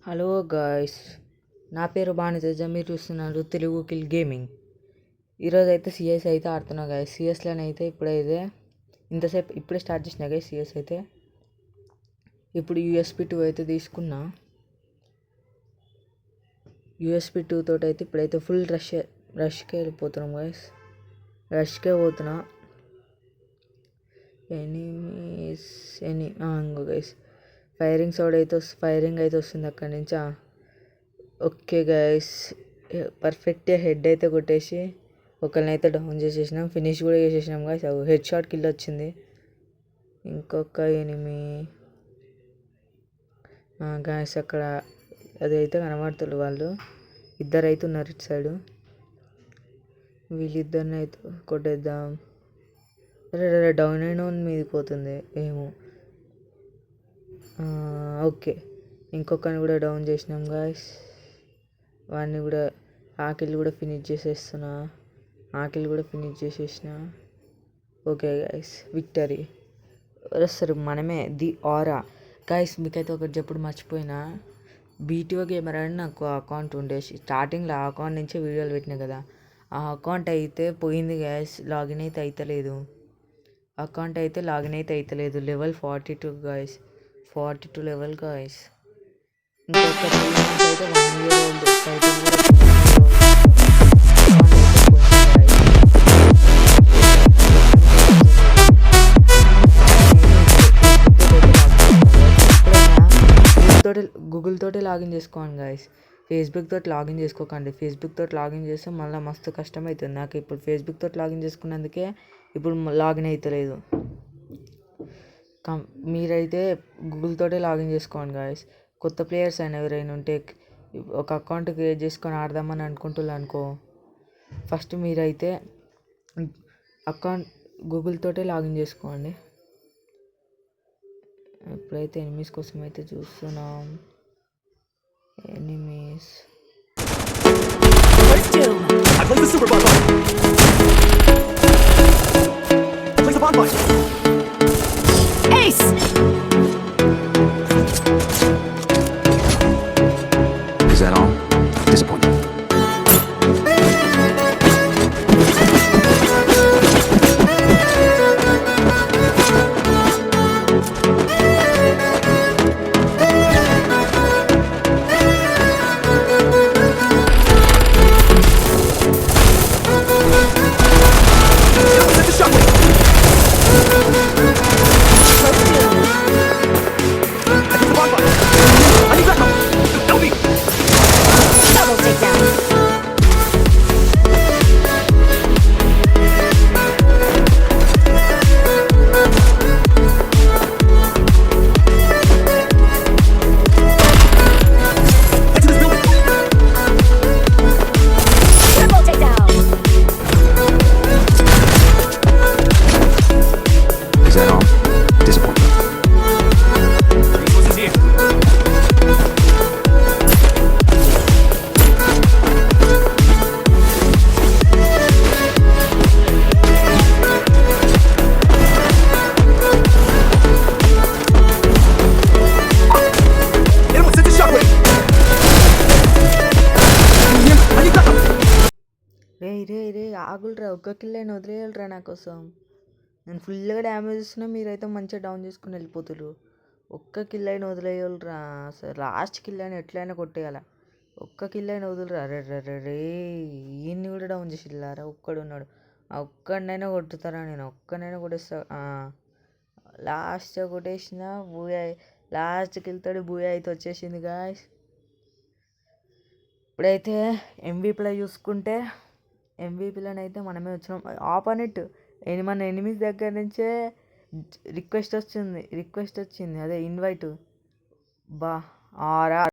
Hello guys, నా పేరు భానుతేజ. మీరు చూస్తున్నారు తెలుగు కిల్ గేమింగ్. ఈరోజు అయితే సిఎస్ అయితే ఆడుతున్నా గాయస్. సిఎస్లోనైతే ఇప్పుడే స్టార్ట్ చేసిన గాయస్. సిఎస్ అయితే ఇప్పుడు USP2 అయితే తీసుకున్నా. USP2 తోటి అయితే ఇప్పుడైతే ఫుల్ రష్కే వెళ్ళిపోతున్నాం గాయస్. రష్కే పోతున్నా. ఇంకో గైస్ ఫైరింగ్ అయితే వస్తుంది అక్కడి నుంచి. ఓకే గైస్, పర్ఫెక్ట్గా హెడ్ అయితే కొట్టేసి ఒకరిని అయితే డౌన్ చేసేసినాం. ఫినిష్ కూడా చేసేసినాం గైస్. హెడ్ షాట్ కిల్ వచ్చింది. ఇంకొక ఎనిమి గాయస్ అక్కడ అది అయితే కనబడుతుంది. వాళ్ళు ఇద్దరు అయితే ఉన్నారు ఇటు సైడు. వీళ్ళిద్దరిని అయితే కొట్టేద్దాం. అరే డౌన్ అయిన మీదకి పోతుంది ఏమో. ఓకే, ఇంకొకరిని కూడా డౌన్ చేసినాం గాయస్. వాడిని కూడా ఆకిల్ కూడా ఫినిష్ చేసేసిన. Okay guys, victory. సరే మనమే ది ఆరా గాయస్. మీకైతే ఒకటి చెప్పుడు మర్చిపోయినా, BTO గేమర్ అని నాకు అకౌంట్ ఉండేసి స్టార్టింగ్లో ఆ అకౌంట్ నుంచే వీడియోలు పెట్టినా కదా. ఆ అకౌంట్ అయితే పోయింది గాయస్. లాగిన్ అయితే అవుతలేదు. Level 42 guys. 42 level guys. ఇంకొక 3 months అయితే 1 year old టైటిల్ కూడా 1 year old. గూగుల్ తోటి లాగిన్ చేసుకోండి గాయస్. ఫేస్బుక్ తోటి లాగిన్ చేసుకోకండి. ఫేస్బుక్ తోటి లాగిన్ చేస్తే మళ్ళీ మస్తు కష్టం అవుతుంది. నాకు ఇప్పుడు ఫేస్బుక్ తోటి లాగిన్ చేసుకున్నందుకే ఇప్పుడు లాగిన్ అవుతలేదు. మీరైతే గూగుల్ తోటే లాగిన్ చేసుకోండి గాయస్. కొత్త ప్లేయర్స్ అయినా ఎవరైనా ఉంటే ఒక అకౌంట్ క్రియేట్ చేసుకొని ఆడదామని అనుకో, ఫస్ట్ మీరైతే అకౌంట్ గూగుల్ తోటే లాగిన్ చేసుకోండి. ఇప్పుడైతే ఎనిమీస్ కోసం అయితే చూస్తున్నాం. Enemies Is that all? Disappointing. రే ఆగులరా. ఒక్క కిల్ అయినా వదిలేయాలరా నా కోసం. నేను ఫుల్గా డ్యామేజ్ ఇస్తున్నా, మీరైతే మంచిగా డౌన్ చేసుకుని వెళ్ళిపోతున్నారు. ఒక్క కిల్ అయినా వదిలేయాలరా. అసలు లాస్ట్ కిల్ అయినా ఎట్లయినా కొట్టేయాల. ఒక్క కిల్ అయినా వదులురా. రే ఈయన్ని కూడా డౌన్ చేసి వెళ్ళారా. ఒక్కడు ఉన్నాడు. ఆ ఒక్కడినైనా కొట్టుతారా. నేను ఒక్కడైనా కొట్టేస్తా. లాస్ట్ కొట్టేసిన బూయా. లాస్ట్ కిల్తోటి బూయా అయితే వచ్చేసింది గాయస్. ఇప్పుడైతే MVP చూసుకుంటే MVPలోనైతే మనమే వచ్చినాం. ఆపోనెంట్ మన ఎనిమిస్ దగ్గర నుంచే రిక్వెస్ట్ వచ్చింది. అదే ఇన్వైట్. ఆరా